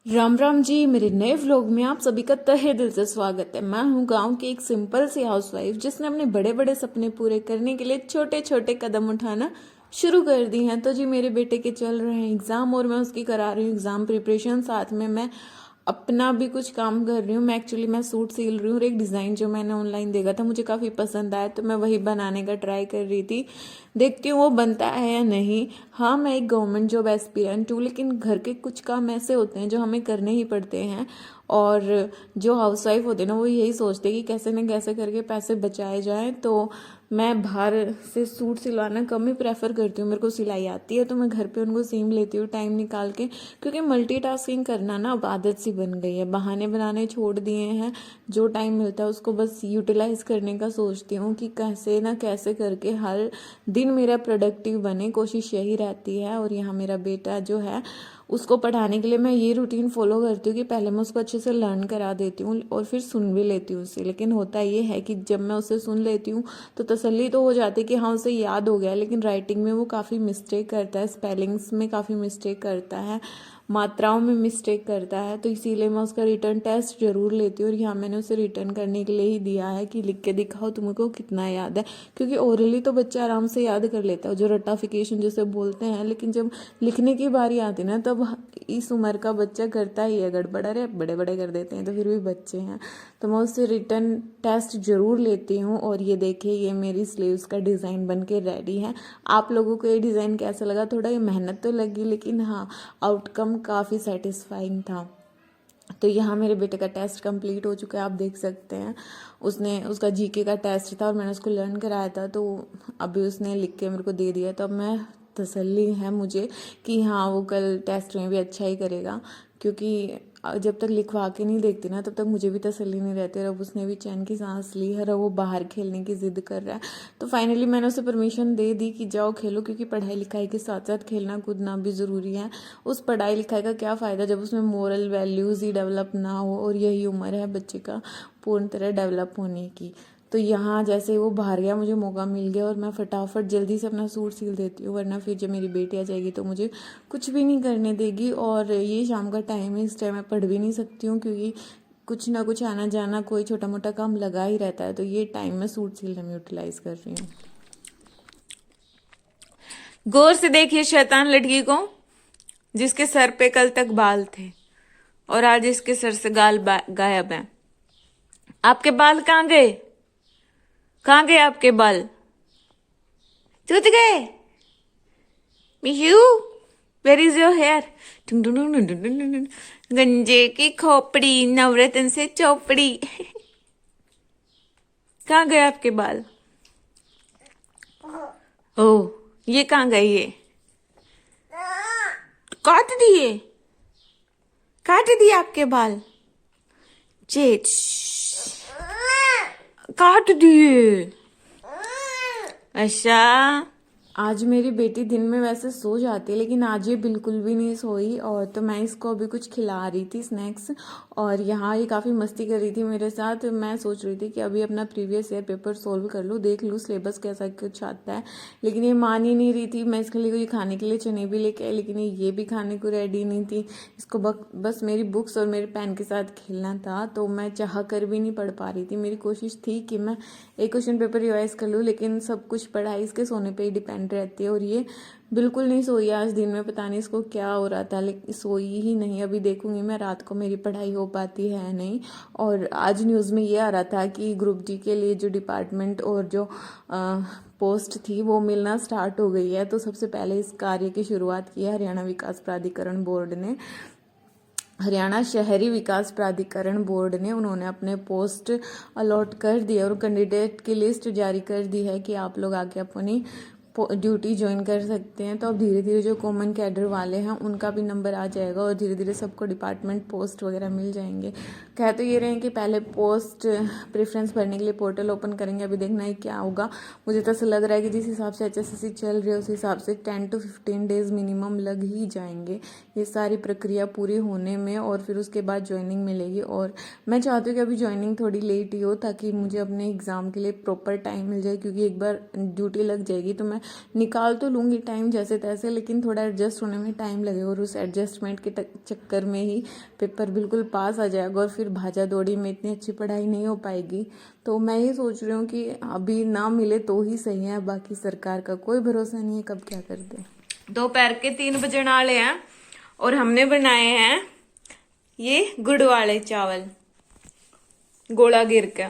राम राम जी। मेरे नए व्लॉग में आप सभी का तहे दिल से स्वागत है। मैं हूँ गांव की एक सिंपल सी हाउसवाइफ जिसने अपने बड़े बड़े सपने पूरे करने के लिए छोटे छोटे कदम उठाना शुरू कर दी हैं। तो जी मेरे बेटे के चल रहे हैं एग्जाम और मैं उसकी करा रही हूँ एग्जाम प्रिपरेशन, साथ में मैं अपना भी कुछ काम कर रही हूँ। मैं सूट सिल रही हूँ और एक डिज़ाइन जो मैंने ऑनलाइन देखा था मुझे काफ़ी पसंद आया, तो मैं वही बनाने का ट्राई कर रही थी। देखती हूँ वो बनता है या नहीं। हाँ, मैं एक गवर्नमेंट जॉब एस्पिरेंट हूँ, लेकिन घर के कुछ काम ऐसे होते हैं जो हमें करने ही पड़ते हैं। और जो हाउसवाइफ होते हैं ना, वो यही सोचते हैं कि कैसे न कैसे करके पैसे बचाए जाएं। तो मैं बाहर से सूट सिलवाना कम ही प्रेफर करती हूँ। मेरे को सिलाई आती है तो मैं घर पे उनको सीम लेती हूँ टाइम निकाल के, क्योंकि मल्टीटास्किंग करना ना अब आदत सी बन गई है। बहाने बनाने छोड़ दिए हैं। जो टाइम मिलता है उसको बस यूटिलाइज करने का सोचती हूँ कि कैसे ना कैसे करके हर दिन मेरा प्रोडक्टिव बने, कोशिश यही रहती है। और यहाँ मेरा बेटा जो है उसको पढ़ाने के लिए मैं ये रूटीन फॉलो करती हूँ कि पहले मैं उसको अच्छे से लर्न करा देती हूँ और फिर सुन भी लेती हूँ उससे। लेकिन होता ये है कि जब मैं उससे सुन लेती हूँ तो तसल्ली तो हो जाती है कि हाँ उसे याद हो गया, लेकिन राइटिंग में वो काफ़ी मिस्टेक करता है, स्पेलिंग्स में काफ़ी मिस्टेक करता है, मात्राओं में मिस्टेक करता है। तो इसीलिए मैं उसका रिटर्न टेस्ट जरूर लेती हूँ। और यहाँ मैंने उसे रिटर्न करने के लिए ही दिया है कि लिख के दिखाओ तुमको कितना याद है, क्योंकि ओरली तो बच्चा आराम से याद कर लेता है, जो रट्टाफिकेशन जिसे बोलते हैं। लेकिन जब लिखने की बारी आती है ना, तब इस उम्र का बच्चा करता ही है गड़बड़। अरे बड़े बड़े कर देते हैं तो फिर भी बच्चे हैं। तो मैं उससे रिटर्न टेस्ट जरूर लेती हूँ। और ये देखिए, ये मेरी स्लीव्स का डिज़ाइन बन के रेडी है। आप लोगों को ये डिज़ाइन कैसा लगा? थोड़ा ये मेहनत तो लगी, लेकिन हाँ आउटकम काफ़ी सेटिस्फाइंग था। तो यहाँ मेरे बेटे का टेस्ट कंप्लीट हो चुका है, आप देख सकते हैं। उसका जीके का टेस्ट था और मैंने उसको लर्न कराया था, तो अभी उसने लिख के मेरे को दे दिया। तो अब मैं तसल्ली है मुझे कि हाँ वो कल टेस्ट में भी अच्छा ही करेगा, क्योंकि जब तक लिखवा के नहीं देखती ना तब तक मुझे भी तसल्ली नहीं रहती। और अब उसने भी चैन की सांस ली है और वो बाहर खेलने की जिद कर रहा है। तो फाइनली मैंने उसे परमिशन दे दी कि जाओ खेलो, क्योंकि पढ़ाई लिखाई के साथ साथ खेलना कूदना भी ज़रूरी है। उस पढ़ाई लिखाई का क्या फ़ायदा जब उसमें मोरल वैल्यूज़ ही डेवलप ना हो, और यही उम्र है बच्चे का पूर्ण तरह डेवलप होने की। तो यहाँ जैसे वो बाहर गया, मुझे मौका मिल गया और मैं फटाफट जल्दी से अपना सूट सिल देती हूँ, वरना फिर जब मेरी बेटी आ जाएगी तो मुझे कुछ भी नहीं करने देगी। और ये शाम का टाइम है, इस टाइम मैं पढ़ भी नहीं सकती हूँ, क्योंकि कुछ ना कुछ आना जाना कोई छोटा मोटा काम लगा ही रहता है। तो ये टाइम मैं सूट सिलने में यूटिलाइज कर रही हूँ। गौर से देखिए शैतान लड़की को, जिसके सर पे कल तक बाल थे और आज इसके सर से गायब है। आपके बाल कहाँ गए? कहाँ गए आपके बाल? टूट गए? Mishu, where is your hair? गंजे की खोपड़ी, नवरत्न से चौपड़ी। कहाँ गए आपके बाल? ओह, ये कहाँ गए? ये काट दिए? काट दिए आपके बाल? चेट, काट दिए? अच्छा। आज मेरी बेटी दिन में वैसे सो जाती है, लेकिन आज ये बिल्कुल भी नहीं सोई। और तो मैं इसको अभी कुछ खिला रही थी स्नैक्स, और यहाँ ये काफ़ी मस्ती कर रही थी मेरे साथ। मैं सोच रही थी कि अभी अपना प्रीवियस ईयर पेपर सोल्व कर लूँ, देख लूँ सिलेबस कैसा कुछ आता है। लेकिन ये मान ही नहीं रही थी। मैं इसके लिए खाने के लिए चने भी लेके आई, लेकिन ये भी खाने को रेडी नहीं थी। इसको बस मेरी बुक्स और मेरे पेन के साथ खेलना था, तो मैं चाह कर भी नहीं पढ़ पा रही थी। मेरी कोशिश थी कि मैं एक क्वेश्चन पेपर रिवाइज कर लूँ, लेकिन सब कुछ पढ़ाई इसके सोने पे ही डिपेंड रहती है। और ये बिल्कुल नहीं सोई आज दिन में, पता नहीं इसको क्या हो रहा था, लेकिन सोई ही नहीं। अभी देखूंगी मैं रात को मेरी पढ़ाई हो पाती है नहीं। और आज न्यूज़ में ये आ रहा था कि ग्रुप डी के लिए जो डिपार्टमेंट और जो पोस्ट थी वो मिलना स्टार्ट हो गई है। तो सबसे पहले इस कार्य की शुरुआत की है हरियाणा विकास प्राधिकरण बोर्ड ने। हरियाणा शहरी विकास प्राधिकरण बोर्ड ने उन्होंने अपने पोस्ट अलॉट कर दिए और कैंडिडेट की लिस्ट जारी कर दी है कि आप लोग आके अपनी ड्यूटी ज्वाइन कर सकते हैं। तो अब धीरे धीरे जो कॉमन कैडर वाले हैं उनका भी नंबर आ जाएगा और धीरे धीरे सबको डिपार्टमेंट पोस्ट वगैरह मिल जाएंगे। कह तो ये रहे हैं कि पहले पोस्ट प्रेफरेंस भरने के लिए पोर्टल ओपन करेंगे, अभी देखना है क्या होगा। मुझे तो ऐसा लग रहा है कि जिस हिसाब से HSSC चल रही है उस हिसाब से 10 to 15 डेज मिनिमम लग ही जाएंगे ये सारी प्रक्रिया पूरी होने में, और फिर उसके बाद ज्वाइनिंग मिलेगी। और मैं चाहती हूँ कि अभी ज्वाइनिंग थोड़ी लेट ही हो, ताकि मुझे अपने एग्ज़ाम के लिए प्रॉपर टाइम मिल जाए, क्योंकि एक बार ड्यूटी लग जाएगी तो मैं निकाल तो लूँगी टाइम जैसे तैसे, लेकिन थोड़ा एडजस्ट होने में टाइम लगेगा और उस एडजस्टमेंट के चक्कर में ही पेपर बिल्कुल पास आ जाएगा और फिर भाजा दौड़ी में इतनी अच्छी पढ़ाई नहीं हो पाएगी। तो मैं ये सोच रही हूँ कि अभी ना मिले तो ही सही है, बाकी सरकार का कोई भरोसा नहीं है कब क्या कर दे। दोपहर के 3 बजे नाले हैं और हमने बनाए हैं ये गुड़ वाले चावल, गोला गिर के,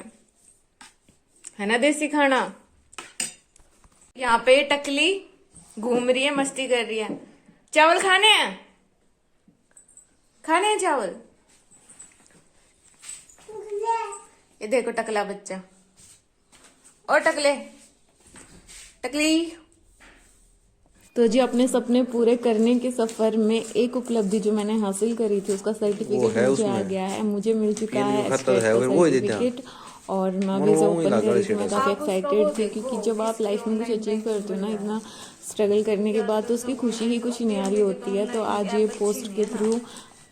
है ना देसी खाना। यहाँ पे टकली घूम रही है, मस्ती कर रही है। चावल खाने हैं, खाने हैं चावल। ये देखो टकला बच्चा, और टकले टकली। तो जी अपने सपने पूरे करने के सफर में एक उपलब्धि जो मैंने हासिल करी थी उसका सर्टिफिकेट मुझे आ गया है, मुझे मिल चुका है सर्टिफिकेट। और मैं भी जब ओपन करी थी मैं काफ़ी एक्साइटेड थी, क्योंकि जब आप लाइफ में कुछ अचीव करते हो ना इतना स्ट्रगल करने के बाद, तो उसकी खुशी ही कुछ न्यारी होती है। तो आज ये पोस्ट के थ्रू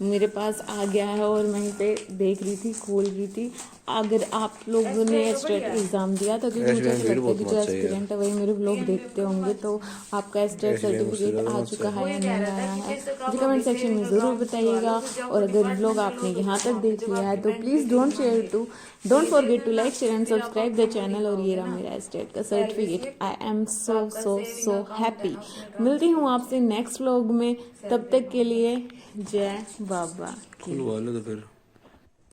मेरे पास आ गया है और मैं इसे देख रही थी, खोल रही थी। अगर आप लोगों ने स्टेट एग्ज़ाम दिया था, क्योंकि मुझे ऐसा लगता है कि जो एस्पिरेंट है वही मेरे ब्लॉग देखते होंगे, तो आपका स्टेट सर्टिफिकेट आ चुका है या नहीं आया है मुझे कमेंट सेक्शन में ज़रूर बताइएगा। और अगर ब्लॉग आपने यहाँ तक देख लिया है तो please don't forget to like share and subscribe the channel. और ये रहा मेरा स्टेट का certificate. I am so happy. मिलती हूँ आपसे नेक्स्ट व्लॉग में, तब तक के लिए जय बाबा की।